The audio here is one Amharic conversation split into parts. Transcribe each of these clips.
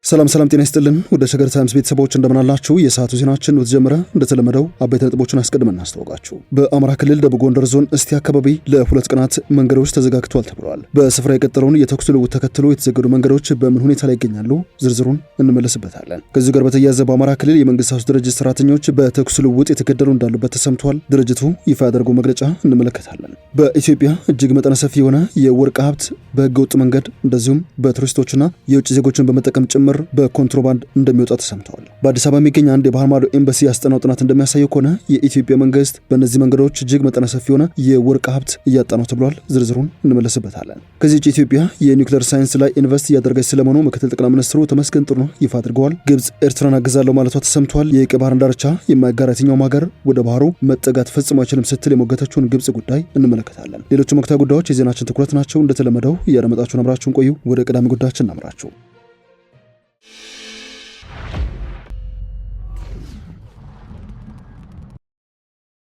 ሰላም ጤና ይስጥልን ወደ ሸገር ታይምስ ቤተሰቦች እንደምን አላችሁ? የሰዓቱ ዜናችን ወተጀመረ እንደተለመደው አበይት ነጥቦችን አስቀድመን እናስተዋውቃችሁ። በአማራ ክልል ደቡብ ጎንደር ዞን እስቴ አካባቢ ለሁለት ቀናት መንገዶች ተዘጋግተዋል ተብሏል። በስፍራ የቀጠለውን የተኩስ ልውውጥ ተከትሎ የተዘገዱ መንገዶች በምን ሁኔታ ላይ ይገኛሉ? ዝርዝሩን እንመለስበታለን። ከዚህ ጋር በተያያዘ በአማራ ክልል የመንግስት ድርጅት ሰራተኞች በተኩስ ልውውጥ የተገደሉ እንዳሉበት ተሰምቷል። ድርጅቱ ይፋ ያደረገው መግለጫ እንመለከታለን። በኢትዮጵያ እጅግ መጠነ ሰፊ የሆነ የወርቅ ሀብት በህገወጥ መንገድ እንደዚሁም በቱሪስቶችና የውጭ ዜጎችን በመጠቀም ጭምር በኮንትሮባንድ እንደሚወጣ ተሰምተዋል። በአዲስ አበባ የሚገኝ አንድ የባህር ማዶ ኤምባሲ ያስጠናው ጥናት እንደሚያሳየው ከሆነ የኢትዮጵያ መንግስት በእነዚህ መንገዶች እጅግ መጠነ ሰፊ የሆነ የወርቅ ሀብት እያጣ ነው ተብሏል። ዝርዝሩን እንመለስበታለን። ከዚህ ውጭ ኢትዮጵያ የኒውክሌር ሳይንስ ላይ ኢንቨስት እያደረገች ስለመሆኑ ምክትል ጠቅላይ ሚኒስትሩ ተመስገን ጥሩነህ ይፋ አድርገዋል። ግብጽ ኤርትራን አግዛለሁ ማለቷ ተሰምቷል። የቀይ ባህርን ዳርቻ የማይጋራ የትኛውም ሀገር ወደ ባህሩ መጠጋት ፈጽሞ አይችልም ስትል የሞገተችውን ግብጽ ጉዳይ እንመለከታለን። ሌሎችም ወቅታዊ ጉዳዮች የዜናችን ትኩረት ናቸው። እንደተለመደው እያደመጣችሁን አብራችሁን ቆዩ። ወደ ቀዳሚ ጉዳያችን እናምራችሁ።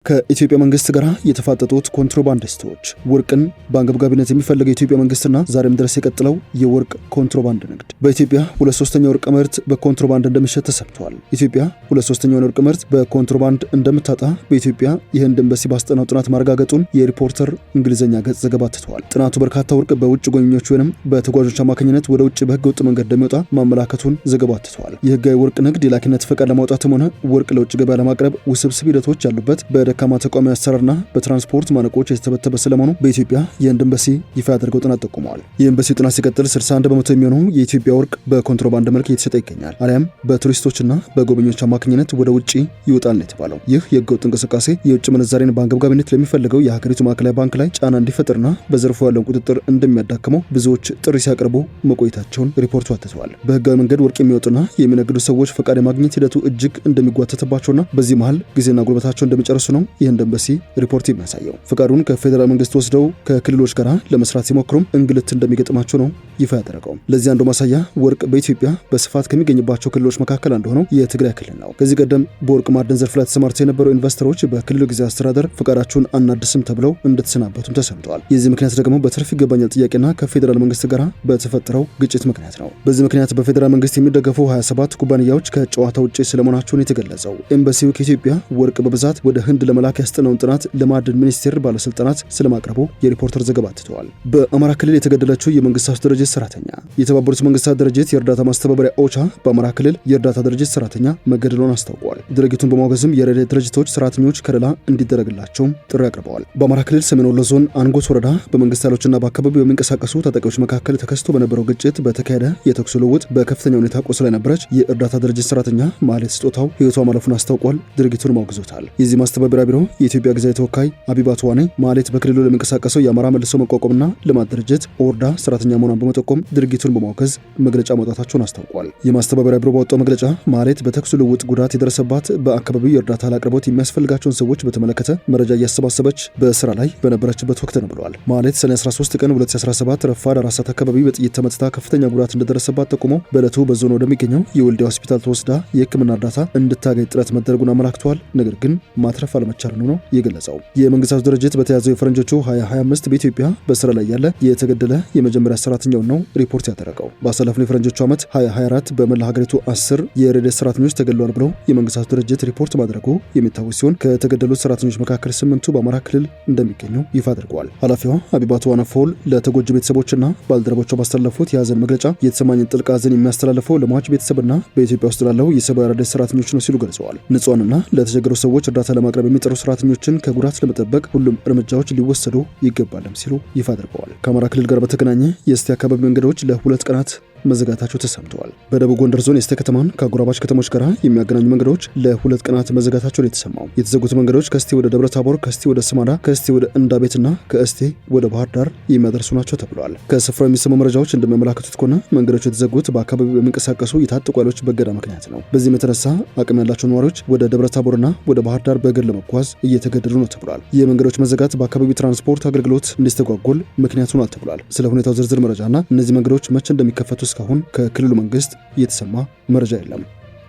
ከኢትዮጵያ መንግስት ጋር የተፋጠጡት ኮንትሮባንዲስቶች ወርቅን በአንገብጋቢነት የሚፈልገው የኢትዮጵያ መንግስትና ዛሬም ድረስ የቀጥለው የወርቅ ኮንትሮባንድ ንግድ በኢትዮጵያ 2/3 የወርቅ ምርት በኮንትሮባንድ እንደሚሸጥ ተሰምቷል። ኢትዮጵያ 2/3 የወርቅ ምርት በኮንትሮባንድ እንደምታጣ በኢትዮጵያ የህንድ ኤምባሲ ባስጠናው ጥናት ማረጋገጡን የሪፖርተር እንግሊዝኛ ገጽ ዘገባ አትተዋል። ጥናቱ በርካታ ወርቅ በውጭ ጎብኚዎች ወይም በተጓዦች አማካኝነት ወደ ውጭ በህገ ወጥ መንገድ እንደሚወጣ ማመላከቱን ዘገባ አትተዋል። የህጋዊ ወርቅ ንግድ የላኪነት ፈቃድ ለማውጣትም ሆነ ወርቅ ለውጭ ገበያ ለማቅረብ ውስብስብ ሂደቶች ያሉበት ደካማ ተቋሚ አሰራርና በትራንስፖርት ማነቆች የተተበተበ ስለመሆኑ በኢትዮጵያ የህንድ ኤምባሲ ይፋ ያደርገው ጥናት ጠቁመዋል። የኤምባሲው ጥናት ሲቀጥል 61 በመቶ የሚሆነው የኢትዮጵያ ወርቅ በኮንትሮባንድ መልክ እየተሸጠ ይገኛል፣ አሊያም በቱሪስቶችና በጎብኚዎች አማካኝነት ወደ ውጭ ይወጣል ነው የተባለው። ይህ የህገወጥ እንቅስቃሴ የውጭ ምንዛሬን በአንገብጋቢነት ለሚፈልገው የሀገሪቱ ማዕከላዊ ባንክ ላይ ጫና እንዲፈጥርና በዘርፉ ያለውን ቁጥጥር እንደሚያዳክመው ብዙዎች ጥሪ ሲያቀርቡ መቆየታቸውን ሪፖርቱ አትተዋል። በህጋዊ መንገድ ወርቅ የሚወጡና የሚነግዱ ሰዎች ፈቃድ የማግኘት ሂደቱ እጅግ እንደሚጓተትባቸውና በዚህ መሃል ጊዜና ጉልበታቸው እንደሚጨርሱ ነው የህንድ ኤምባሲ ሪፖርት የሚያሳየው። ፍቃዱን ከፌዴራል መንግስት ወስደው ከክልሎች ጋር ለመስራት ሲሞክሩም እንግልት እንደሚገጥማቸው ነው ይፋ ያደረገው። ለዚህ አንዱ ማሳያ ወርቅ በኢትዮጵያ በስፋት ከሚገኝባቸው ክልሎች መካከል አንዱ ሆነው የትግራይ ክልል ነው። ከዚህ ቀደም በወርቅ ማዕድን ዘርፍ ላይ ተሰማርተው የነበሩ ኢንቨስተሮች በክልሉ ጊዜያዊ አስተዳደር ፍቃዳቸውን አናድስም ተብለው እንደተሰናበቱም ተሰምተዋል። የዚህ ምክንያት ደግሞ በትርፍ ይገባኛል ጥያቄና ከፌዴራል መንግስት ጋር በተፈጠረው ግጭት ምክንያት ነው። በዚህ ምክንያት በፌዴራል መንግስት የሚደገፉ 27 ኩባንያዎች ከጨዋታ ውጪ ስለመሆናቸውን የተገለጸው ኤምባሲው ከኢትዮጵያ ወርቅ በብዛት ወደ ህንድ ለመላክ ያስጠናውን ጥናት ለማዕድን ሚኒስቴር ባለስልጣናት ስለማቅረቡ የሪፖርተር ዘገባ አትተዋል። በአማራ ክልል የተገደለችው የመንግስታቱ ድርጅት ሰራተኛ የተባበሩት መንግስታት ድርጅት የእርዳታ ማስተባበሪያ ኦቻ በአማራ ክልል የእርዳታ ድርጅት ሰራተኛ መገደሏን አስታውቋል። ድርጊቱን በማውገዝም የረድኤት ድርጅቶች ሰራተኞች ከለላ እንዲደረግላቸውም ጥሪ አቅርበዋል። በአማራ ክልል ሰሜን ወሎ ዞን አንጎት ወረዳ በመንግስት ኃይሎችና በአካባቢው በሚንቀሳቀሱ ታጣቂዎች መካከል ተከስቶ በነበረው ግጭት በተካሄደ የተኩስ ልውውጥ በከፍተኛ ሁኔታ ቆስላ የነበረች የእርዳታ ድርጅት ሰራተኛ ማህሌት ስጦታው ህይወቷ ማለፉን አስታውቋል። ድርጊቱን ማውግዞታል። የዚህ ማስተባበሪያ ቢሮ የኢትዮጵያ ጊዜያዊ ተወካይ አቢባቱ ዋኔ ማህሌት በክልሉ ለሚንቀሳቀሰው የአማራ መልሶ መቋቋምና ልማት ድርጅት ኦርዳ ሰራተኛ መሆኗን በመጠቆም ድርጊቱን በማውገዝ መግለጫ ማውጣታቸውን አስታውቋል። የማስተባበሪያ ቢሮ ባወጣው መግለጫ ማህሌት በተኩስ ልውውጥ ጉዳት የደረሰባት በአካባቢው የእርዳታ አቅርቦት የሚያስፈልጋቸውን ሰዎች በተመለከተ መረጃ እያሰባሰበች በስራ ላይ በነበረችበት ወቅት ነው ብለዋል። ማህሌት ሰኔ 13 ቀን 2017 ረፋድ 4 ሰዓት አካባቢ በጥይት ተመትታ ከፍተኛ ጉዳት እንደደረሰባት ጠቁሞ በዕለቱ በዞኑ ወደሚገኘው የወልዲያ ሆስፒታል ተወስዳ የሕክምና እርዳታ እንድታገኝ ጥረት መደረጉን አመላክተዋል። ነገር ግን ማትረፍ አለመቻሉን ነው የገለጸው። የመንግስታቱ ድርጅት በተያዘው የፈረንጆቹ 2025 በኢትዮጵያ በስራ ላይ ያለ የተገደለ የመጀመሪያ ሰራተኛውን ነው ሪፖርት ያደረገው። ባሳለፍነው የፈረንጆቹ ዓመት 2024 በመላ ሀገሪቱ 10 የረድኤት ሰራተኞች ተገድለዋል ብለው የመንግስታቱ ድርጅት ሪፖርት ማድረጉ የሚታወስ ሲሆን ከተገደሉት ሰራተኞች መካከል 8ቱ በአማራ ክልል እንደሚገኙ ይፋ አድርገዋል። ኃላፊዋ አቢባቱ ዋነፎል ለተጎጂ ቤተሰቦችና ባልደረቦቿ ባስተላለፉት የሀዘን መግለጫ የተሰማኝን ጥልቅ ሀዘን የሚያስተላልፈው ለሟች ቤተሰብና በኢትዮጵያ ውስጥ ላለው የሰብአዊ ረድኤት ሰራተኞች ነው ሲሉ ገልጸዋል። ንጹሃንና ለተቸገሩ ሰዎች እርዳታ ለማቅረብ የሚጠሩ ሰራተኞችን ከጉዳት ለመጠበቅ ሁሉም እርምጃዎች ሊወሰዱ ይገባልም ሲሉ ይፋ አድርገዋል። ከአማራ ክልል ጋር በተገናኘ የእስቴ አካባቢ መንገዶች ለ2 ቀናት መዘጋታቸው ተሰምተዋል። በደቡብ ጎንደር ዞን የእስቴ ከተማን ከአጎራባች ከተሞች ጋር የሚያገናኙ መንገዶች ለ2 ቀናት መዘጋታቸው ነው የተሰማው። የተዘጉት መንገዶች ከእስቴ ወደ ደብረ ታቦር፣ ከእስቴ ወደ ስማዳ፣ ከእስቴ ወደ እንዳቤትና ከእስቴ ወደ ባህር ዳር የሚያደርሱ ናቸው ተብለዋል። ከስፍራው የሚሰሙ መረጃዎች እንደሚያመላክቱት ከሆነ መንገዶቹ የተዘጉት በአካባቢው በሚንቀሳቀሱ የታጠቁ ኃይሎች በገዳ ምክንያት ነው። በዚህም የተነሳ አቅም ያላቸው ነዋሪዎች ወደ ደብረ ታቦርና ወደ ባህር ዳር በእግር ለመጓዝ እየተገደዱ ነው ተብሏል። የመንገዶች መዘጋት በአካባቢው ትራንስፖርት አገልግሎት እንዲስተጓጎል ምክንያት ሆኗል ተብሏል። ስለ ሁኔታው ዝርዝር መረጃና እነዚህ መንገዶች መቼ እንደሚከፈቱ እስካሁን ከክልሉ መንግስት የተሰማ መረጃ የለም።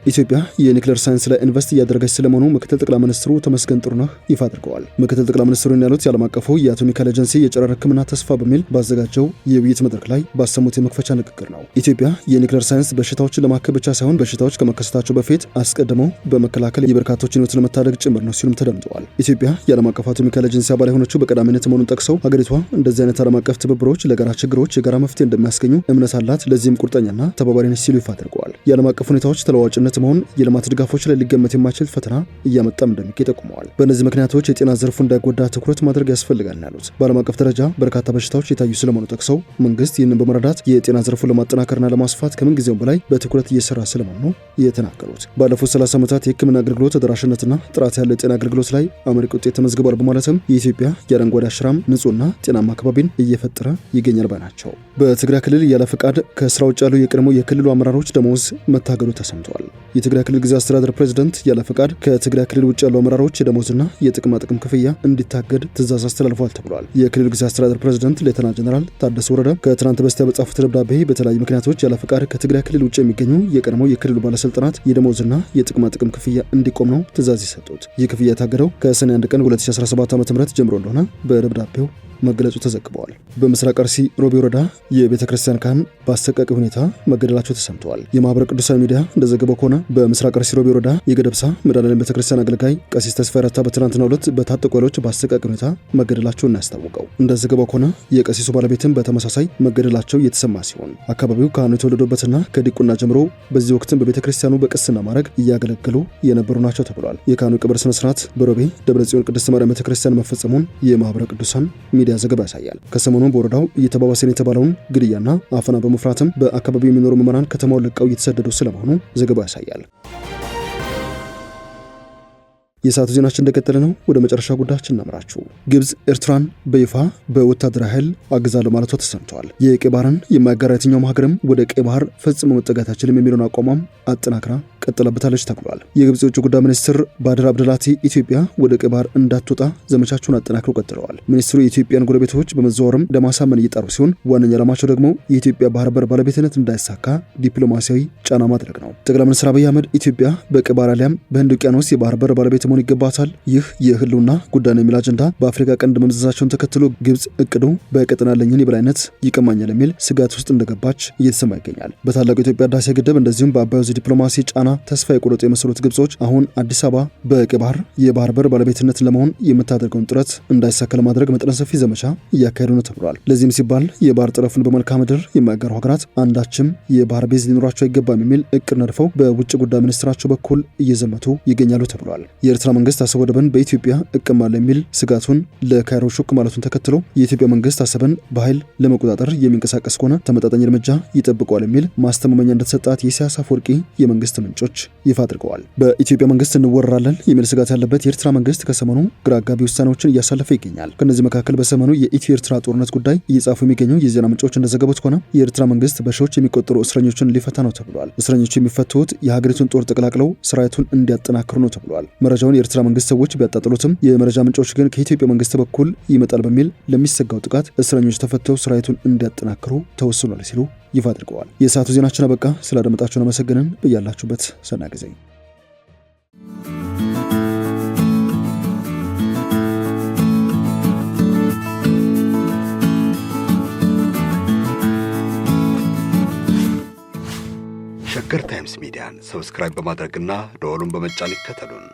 ኢትዮጵያ የኒውክሌር ሳይንስ ላይ ኢንቨስት እያደረገች ስለመሆኑ ምክትል ጠቅላይ ሚኒስትሩ ተመስገን ጥሩነህ ይፋ አድርገዋል። ምክትል ጠቅላይ ሚኒስትሩን ያሉት የዓለም አቀፉ የአቶሚክ ኤጀንሲ የጨረር ሕክምና ተስፋ በሚል ባዘጋጀው የውይይት መድረክ ላይ ባሰሙት የመክፈቻ ንግግር ነው። ኢትዮጵያ የኒውክሌር ሳይንስ በሽታዎችን ለማከም ብቻ ሳይሆን በሽታዎች ከመከሰታቸው በፊት አስቀድመው በመከላከል የበርካቶችን ሕይወት ለመታደግ ጭምር ነው ሲሉም ተደምጠዋል። ኢትዮጵያ የዓለም አቀፉ አቶሚክ ኤጀንሲ አባል የሆነችው በቀዳሚነት መሆኑን ጠቅሰው ሀገሪቷ እንደዚህ አይነት ዓለም አቀፍ ትብብሮች ለጋራ ችግሮች የጋራ መፍትሄ እንደሚያስገኙ እምነት አላት፣ ለዚህም ቁርጠኛና ተባባሪ ነች ሲሉ ይፋ አድርገዋል። የዓለም አቀፍ ሁኔታዎች ተለዋዋጭነት መሆን የልማት ድጋፎች ላይ ሊገመት የማይችል ፈተና እያመጣም እንደሚገኝ ጠቁመዋል። በእነዚህ ምክንያቶች የጤና ዘርፉ እንዳይጎዳ ትኩረት ማድረግ ያስፈልጋል ያሉት በዓለም አቀፍ ደረጃ በርካታ በሽታዎች የታዩ ስለመሆኑ ጠቅሰው መንግስት ይህንን በመረዳት የጤና ዘርፉን ለማጠናከርና ለማስፋት ከምንጊዜውም በላይ በትኩረት እየሰራ ስለመሆኑ የተናገሩት ባለፉት 30 ዓመታት የሕክምና አገልግሎት ተደራሽነትና ጥራት ያለ የጤና አገልግሎት ላይ አመርቂ ውጤት ተመዝግቧል በማለትም የኢትዮጵያ የአረንጓዴ አሻራም ንጹህና ጤናማ አካባቢን እየፈጠረ ይገኛል ባይ ናቸው። በትግራይ ክልል ያለ ፈቃድ ከስራ ውጭ ያሉ የቀድሞ የክልሉ አመራሮች ደሞዝ መታገዱ ተሰምተዋል። የትግራይ ክልል ጊዜያዊ አስተዳደር ፕሬዝዳንት ያለ ፈቃድ ከትግራይ ክልል ውጭ ያሉ አመራሮች የደሞዝና የጥቅማ ጥቅም ክፍያ እንዲታገድ ትዕዛዝ አስተላልፏል ተብሏል። የክልል ጊዜያዊ አስተዳደር ፕሬዝዳንት ሌተና ጀነራል ታደሰ ወረደ ከትናንት በስቲያ በጻፉት ደብዳቤ በተለያዩ ምክንያቶች ያለ ፈቃድ ከትግራይ ክልል ውጭ የሚገኙ የቀድሞ የክልሉ ባለስልጣናት የደሞዝና የጥቅማ ጥቅም ክፍያ እንዲቆም ነው ትዕዛዝ የሰጡት። ይህ ክፍያ የታገደው ከሰኔ 1 ቀን 2017 ዓ.ም ጀምሮ እንደሆነ በደብዳቤው መገለጹ ተዘግበዋል። በምስራቅ አርሲ ሮቢ ወረዳ የቤተ ክርስቲያን ካህን በአሰቃቂ ሁኔታ መገደላቸው ተሰምተዋል። የማህበረ ቅዱሳን ሚዲያ እንደዘገበው ከሆነ በምስራቅ አርሲ ሮቢ ወረዳ የገደብሳ መድኃኔዓለም ቤተ ክርስቲያን አገልጋይ ቀሲስ ተስፋዬ ረታ በትናንትናው ዕለት በታጠቁ ኃይሎች በአሰቃቂ ሁኔታ መገደላቸውን እናስታወቀው። እንደዘገበው ከሆነ የቀሲሱ ባለቤትም በተመሳሳይ መገደላቸው የተሰማ ሲሆን አካባቢው ካህኑ የተወለዱበትና ከዲቁና ጀምሮ በዚህ ወቅትም በቤተ ክርስቲያኑ በቅስና ማዕረግ እያገለገሉ የነበሩ ናቸው ተብሏል። የካህኑ ቅብር ስነ ስርዓት በሮቤ ደብረ ጽዮን ቅድስት ማርያም ቤተ ክርስቲያን መፈጸሙን የማህበረ ቅዱሳን ሚዲያ ዘገባ ያሳያል። ከሰሞኑን በወረዳው እየተባባሰ የተባለውን ግድያና አፈና በመፍራትም በአካባቢው የሚኖሩ ምዕመናን ከተማውን ለቀው እየተሰደዱ ስለመሆኑ ዘገባው ያሳያል። የሰዓቱ ዜናችን እንደቀጠለ ነው። ወደ መጨረሻ ጉዳያችን እናምራችሁ። ግብጽ ኤርትራን በይፋ በወታደራዊ ኃይል አግዛለሁ ማለቷ ተሰምተዋል። የቀይ ባህርን የማያጋራ የትኛውም ሀገርም ወደ ቀይ ባህር ፈጽሞ መጠጋት አይችልም የሚለውን አቋሟም አጠናክራ ቀጥላበታለች ተብሏል። የግብጽ የውጭ ጉዳይ ሚኒስትር ባድር አብደላቲ ኢትዮጵያ ወደ ቀይ ባህር እንዳትወጣ ዘመቻቸውን አጠናክረው ቀጥለዋል። ሚኒስትሩ የኢትዮጵያን ጎረቤቶች በመዘዋወርም ለማሳመን እየጣሩ ሲሆን ዋነኛ ዓላማቸው ደግሞ የኢትዮጵያ ባህር በር ባለቤትነት እንዳይሳካ ዲፕሎማሲያዊ ጫና ማድረግ ነው። ጠቅላይ ሚኒስትር አብይ አህመድ ኢትዮጵያ በቀይ ባህር አሊያም በህንድ ውቅያኖስ የባህር በር ባለቤት መሆን ይገባታል፣ ይህ የህልውና ጉዳይ ነው የሚል አጀንዳ በአፍሪካ ቀንድ መምዘዛቸውን ተከትሎ ግብጽ እቅዱ በቀጠና ያለኝን የበላይነት ይቀማኛል የሚል ስጋት ውስጥ እንደገባች እየተሰማ ይገኛል። በታላቁ የኢትዮጵያ ህዳሴ ግድብ እንደዚሁም በአባይ ወንዝ ዲፕሎማሲ ጫና ተስፋ የቆረጡ የመሰሉት ግብጾች አሁን አዲስ አበባ በቀይ ባህር የባህር በር ባለቤትነት ለመሆን የምታደርገውን ጥረት እንዳይሳካ ለማድረግ መጠነ ሰፊ ዘመቻ እያካሄዱ ነው ተብሏል። ለዚህም ሲባል የባህር ጠረፉን በመልክዓ ምድር የማያጋሩ ሀገራት አንዳችም የባህር ቤዝ ሊኖራቸው አይገባም የሚል እቅድ ነድፈው በውጭ ጉዳይ ሚኒስትራቸው በኩል እየዘመቱ ይገኛሉ ተብሏል። የኤርትራ መንግስት አሰብ ወደብን በኢትዮጵያ እቀማለሁ የሚል ስጋቱን ለካይሮ ሹክ ማለቱን ተከትሎ የኢትዮጵያ መንግስት አሰብን በኃይል ለመቆጣጠር የሚንቀሳቀስ ከሆነ ተመጣጣኝ እርምጃ ይጠብቀዋል የሚል ማስተማመኛ እንደተሰጣት የኢሳያስ አፈወርቂ የመንግስት ምንጮች ይፋ አድርገዋል። በኢትዮጵያ መንግስት እንወረራለን የሚል ስጋት ያለበት የኤርትራ መንግስት ከሰሞኑ ግራ አጋቢ ውሳኔዎችን እያሳለፈ ይገኛል። ከነዚህ መካከል በሰሞኑ የኢትዮ ኤርትራ ጦርነት ጉዳይ እየጻፉ የሚገኙ የዜና ምንጮች እንደዘገቡት ከሆነ የኤርትራ መንግስት በሺዎች የሚቆጠሩ እስረኞችን ሊፈታ ነው ተብሏል። እስረኞቹ የሚፈቱት የሀገሪቱን ጦር ጠቅላቅለው ሰራዊቱን እንዲያጠናክሩ ነው ተብሏል። መረጃውን የኤርትራ መንግስት ሰዎች ቢያጣጥሉትም የመረጃ ምንጮች ግን ከኢትዮጵያ መንግስት በኩል ይመጣል በሚል ለሚሰጋው ጥቃት እስረኞች ተፈተው ሰራዊቱን እንዲያጠናክሩ ተወስኗል ሲሉ ይፋ አድርገዋል። የሰዓቱ ዜናችን አበቃ። ስላደመጣችሁን አመሰግነን። በያላችሁበት ሰናይ ጊዜ። ሸገር ታይምስ ሚዲያን ሰብስክራይብ በማድረግና ደወሉን በመጫን ይከተሉን።